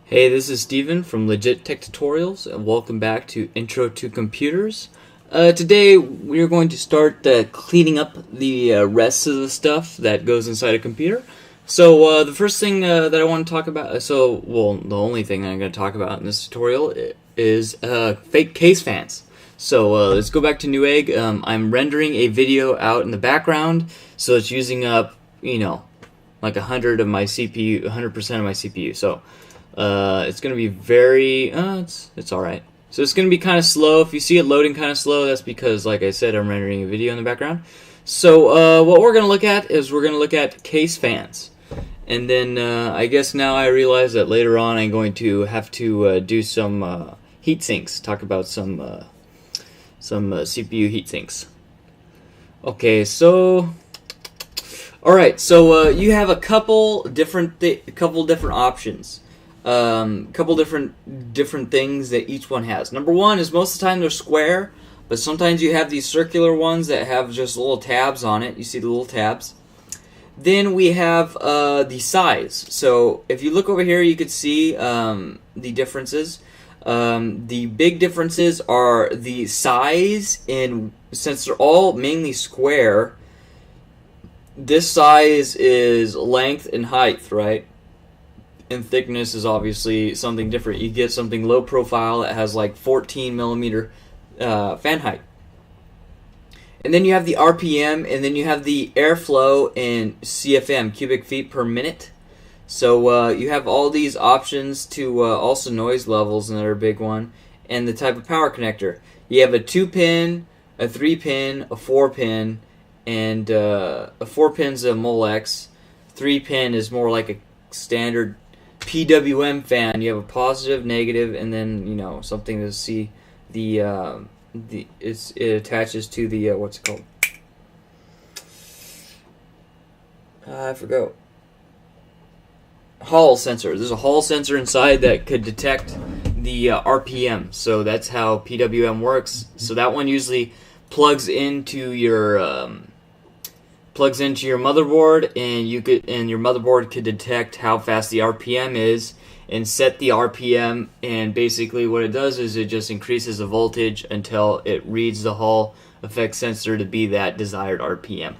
Hey, this is Steven from LegitTechTutorials, and welcome back to Intro to Computers. Today, we're going to start cleaning up the rest of the stuff that goes inside a computer. So, the first thing that I want to talk about, the only thing I'm going to talk about in this tutorial is fake case fans. So, let's go back to Newegg. I'm rendering a video out in the background, so it's using up, like 100% of my CPU. So, it's going to be very, it's alright. So it's going to be kind of slow. If you see it loading kind of slow, that's because, like I said, I'm rendering a video in the background. So what we're going to look at is we're going to look at case fans. And then I guess now I realize that later on I'm going to have to do some heat sinks, talk about some CPU heat sinks. Okay, so... Alright, so you have a couple different options. Couple different things that each one has. Number one is most of the time they're square, but sometimes you have these circular ones that have just little tabs on it. You see the little tabs. Then we have the size. So if you look over here, you could see the differences. The big differences are the size, and since they're all mainly square, this size is length and height, right? And thickness is obviously something different. You get something low profile that has like 14 millimeter fan height. And then you have the RPM, and then you have the airflow in CFM, cubic feet per minute. So you have all these options to also noise levels, another big one, and the type of power connector. You have a 2-pin, a 3-pin, a 4-pin, and a 4-pin's a Molex. 3-pin is more like a standard PWM fan. You have a positive, negative, and then something to see it attaches to the what's it called? I forgot. Hall sensor. There's a Hall sensor inside that could detect the RPM. So that's how PWM works. So that one usually plugs into your motherboard, and your motherboard could detect how fast the RPM is and set the RPM, and basically what it does is it just increases the voltage until it reads the Hall effect sensor to be that desired RPM.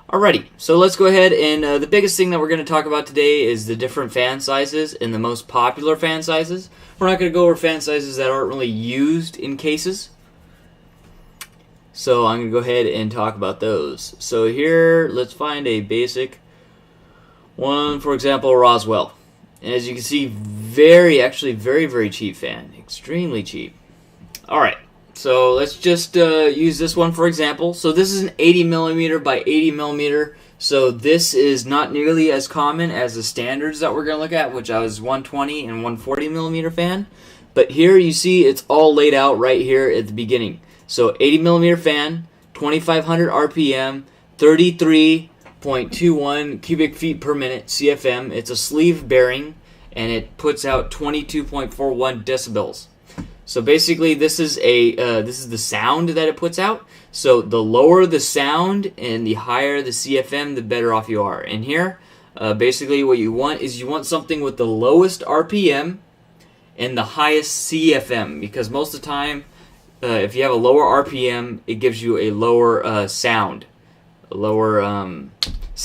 Alrighty, so let's go ahead, and the biggest thing that we're going to talk about today is the different fan sizes and the most popular fan sizes. We're not going to go over fan sizes that aren't really used in cases. So I'm going to go ahead and talk about those. So here, let's find a basic one, for example, Roswell. And as you can see, very, very cheap fan. Extremely cheap. Alright, so let's just use this one for example. So this is an 80mm by 80mm. So this is not nearly as common as the standards that we're going to look at, which I was 120 and 140mm fan. But here you see it's all laid out right here at the beginning. So 80mm fan, 2500 RPM, 33.21 cubic feet per minute CFM. It's a sleeve bearing, and it puts out 22.41 decibels. So basically, this is the sound that it puts out. So the lower the sound and the higher the CFM, the better off you are. And here, basically, what you want is something with the lowest RPM and the highest CFM, because most of the time, if you have a lower RPM, it gives you a lower sound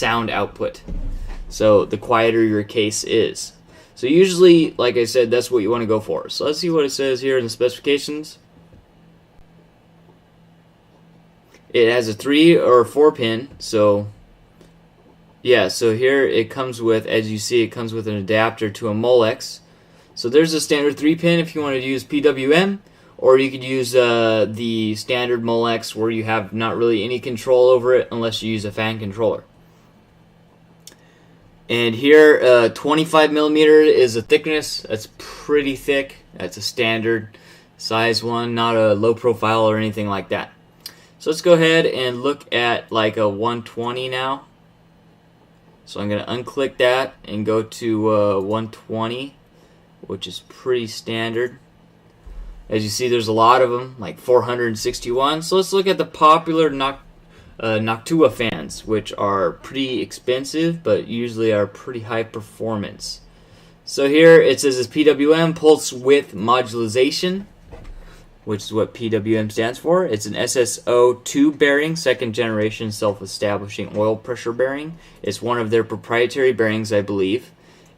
output. So the quieter your case is. So usually, like I said, that's what you want to go for. So let's see what it says here in the specifications. It has a 3 or 4-pin. So yeah, so here it comes with, as you see, it comes with an adapter to a Molex. So there's a standard 3-pin if you want to use PWM. Or you could use the standard Molex where you have not really any control over it unless you use a fan controller. And here, 25mm is a thickness. That's pretty thick. That's a standard size one, not a low profile or anything like that. So let's go ahead and look at like a 120 now. So I'm going to unclick that and go to 120, which is pretty standard. As you see, there's a lot of them, like 461. So let's look at the popular Noctua fans, which are pretty expensive, but usually are pretty high performance. So here it says it's PWM, pulse width modulation, which is what PWM stands for. It's an SSO2 bearing, second generation self-establishing oil pressure bearing. It's one of their proprietary bearings, I believe.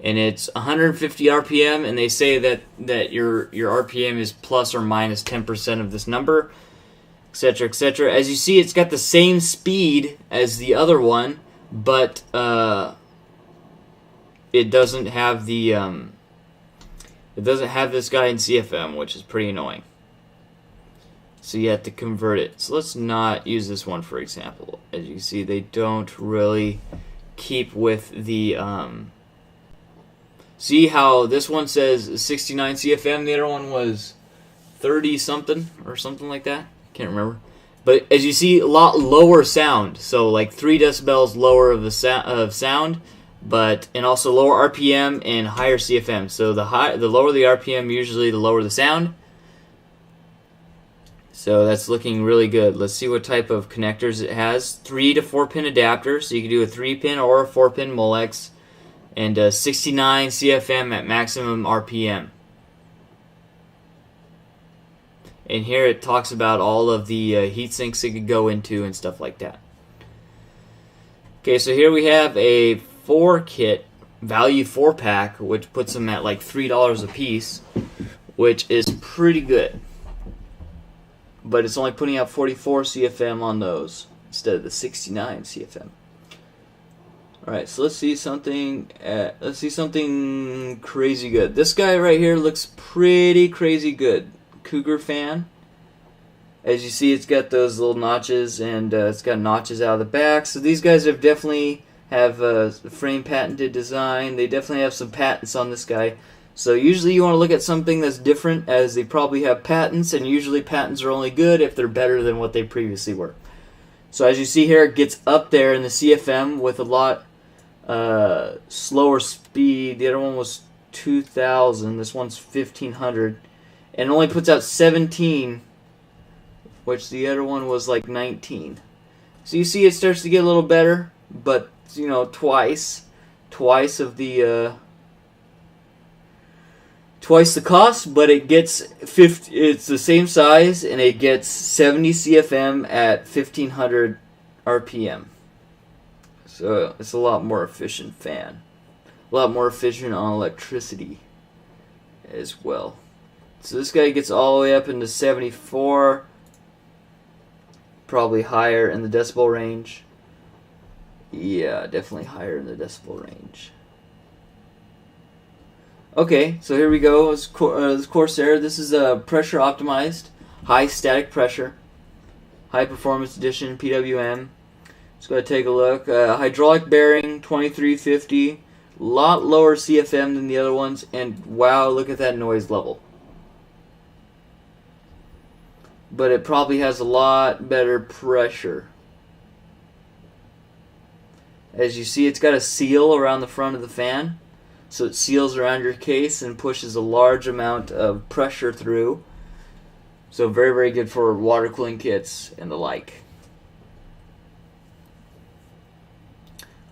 And it's 150 RPM, and they say that your RPM is plus or minus 10% of this number, etc., etc. As you see, it's got the same speed as the other one, but it doesn't have the it doesn't have this guy in CFM, which is pretty annoying. So you have to convert it. So let's not use this one for example. As you see, they don't really keep with the see how this one says 69 CFM, the other one was 30 something or something like that. Can't remember. But as you see, a lot lower sound. So like 3 decibels lower of the sound, and also lower RPM and higher CFM. So the lower the RPM, usually the lower the sound. So that's looking really good. Let's see what type of connectors it has. 3 to 4 pin adapter, so you can do a 3-pin or a 4-pin Molex, and 69 CFM at maximum RPM. And here it talks about all of the heat sinks it could go into and stuff like that. Okay, so here we have a 4-kit value 4-pack, which puts them at like $3 a piece, which is pretty good. But it's only putting out 44 CFM on those instead of the 69 CFM. All right, so let's see something. Let's see something crazy good. This guy right here looks pretty crazy good. Cougar Fan. As you see, it's got those little notches, and it's got notches out of the back. So these guys have definitely have a frame patented design. They definitely have some patents on this guy. So usually you want to look at something that's different, as they probably have patents, and usually patents are only good if they're better than what they previously were. So as you see here, it gets up there in the CFM with a lot slower speed. The other one was 2,000. This one's 1,500. And it only puts out 17, which the other one was like 19. So you see it starts to get a little better, but you know, twice of the twice the cost, but it gets 50. It's the same size, and it gets 70 CFM at 1,500 RPM. So it's a lot more efficient fan, a lot more efficient on electricity as well. So this guy gets all the way up into 74, probably higher in the decibel range. Yeah, definitely higher in the decibel range. Okay, so here we go. This Corsair. This is a pressure optimized, high static pressure, high performance edition PWM. Let's go ahead and take a look. Hydraulic bearing, 2350. A lot lower CFM than the other ones, and wow, look at that noise level. But it probably has a lot better pressure. As you see, it's got a seal around the front of the fan. So it seals around your case and pushes a large amount of pressure through. So very, very good for water cooling kits and the like.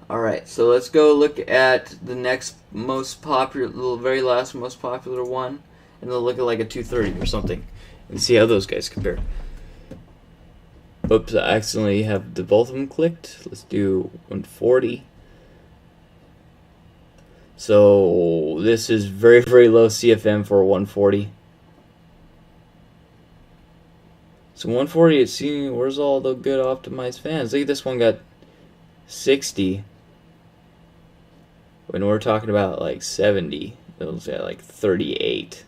Alright, so let's go look at the next most popular, the very last most popular one. And then look at like a 230 or something. And see how those guys compare. Oops, I accidentally have both of them clicked. Let's do 140. So this is very, very low CFM for a 140. So 140, it's seeing, where's all the good optimized fans? Look at this one got 60. When we're talking about like 70, it was at like 38.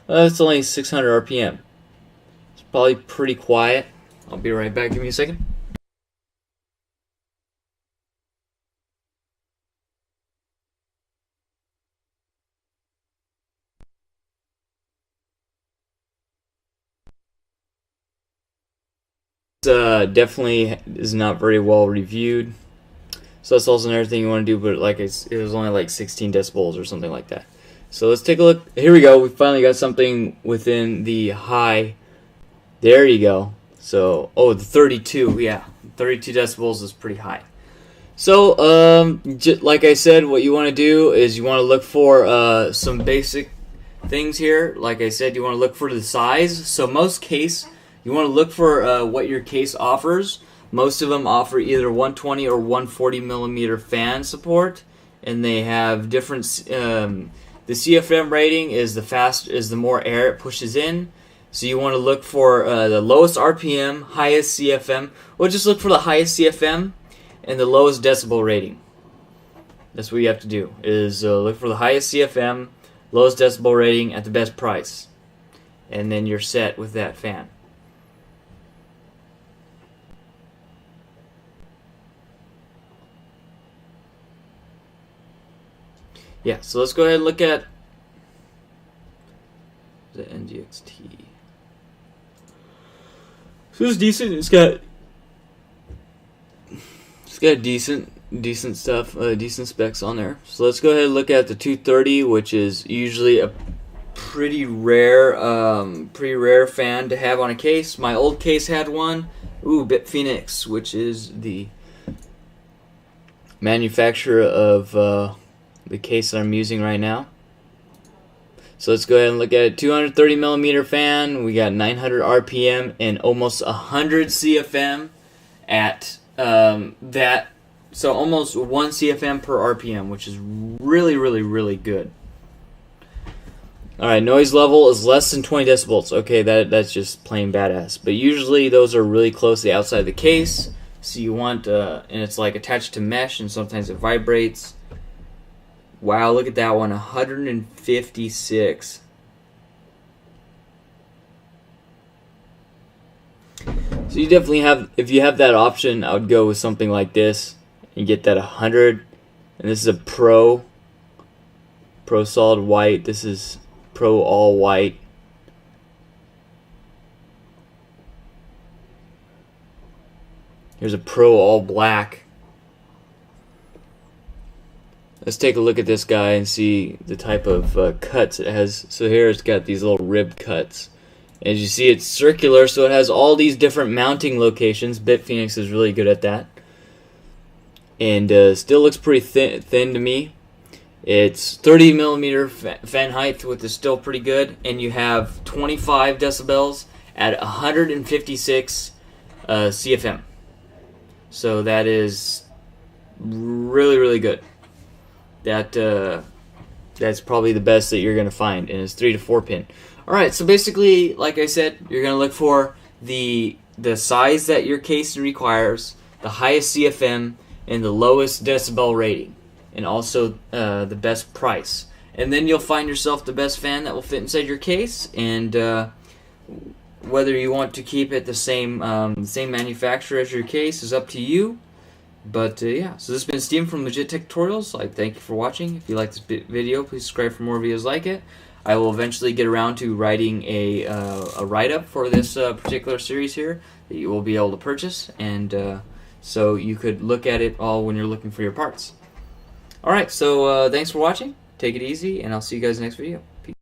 Well, that's only 600 RPM. It's probably pretty quiet. I'll be right back. Give me a second. Definitely is not very well reviewed. So that's also another thing you want to do, but like it was only like 16 decibels or something like that. So let's take a look. Here we go. We finally got something within the high. There you go. So, oh, the 32, yeah. 32 decibels is pretty high. So, like I said, what you want to do is you want to look for some basic things here. Like I said, you want to look for the size. So most case, you want to look for what your case offers. Most of them offer either 120 or 140 millimeter fan support, and they have different. The CFM rating is the more air it pushes in. So you want to look for the lowest RPM, highest CFM. Well, just look for the highest CFM and the lowest decibel rating. That's what you have to do, is look for the highest CFM, lowest decibel rating at the best price. And then you're set with that fan. Yeah, so let's go ahead and look at the NGXT. So it's decent. It's got decent stuff, decent specs on there. So let's go ahead and look at the 230, which is usually a pretty rare fan to have on a case. My old case had one. Bitphoenix, which is the manufacturer of the case that I'm using right now. So let's go ahead and look at it. 230 millimeter fan. We got 900 RPM and almost 100 CFM at that. So almost 1 CFM per RPM, which is really, really, really good. Alright, noise level is less than 20 decibels. Okay, that's just plain badass. But usually those are really close to the outside of the case. So you want, and it's like attached to mesh, and sometimes it vibrates. Wow, look at that one, 156. So you definitely have, if you have that option, I would go with something like this and get that 100. And this is a Pro solid white. This is Pro all white. Here's a Pro all black. Let's take a look at this guy and see the type of cuts it has. So here it's got these little rib cuts. As you see, it's circular, so it has all these different mounting locations. Bitphoenix is really good at that. And still looks pretty thin to me. It's 30 millimeter fan height, which is still pretty good. And you have 25 decibels at 156 CFM. So that is really, really good. That's probably the best that you're going to find, and it's 3 to 4 pin. Alright, so basically, like I said, you're going to look for the size that your case requires, the highest CFM, and the lowest decibel rating, and also the best price. And then you'll find yourself the best fan that will fit inside your case, and whether you want to keep it the same manufacturer as your case is up to you. But yeah, so this has been Steven from LegitTechTutorials. I thank you for watching. If you like this video, please subscribe for more videos like it. I will eventually get around to writing a write-up for this particular series here that you will be able to purchase, and so you could look at it all when you're looking for your parts. Alright, so thanks for watching. Take it easy, and I'll see you guys in the next video.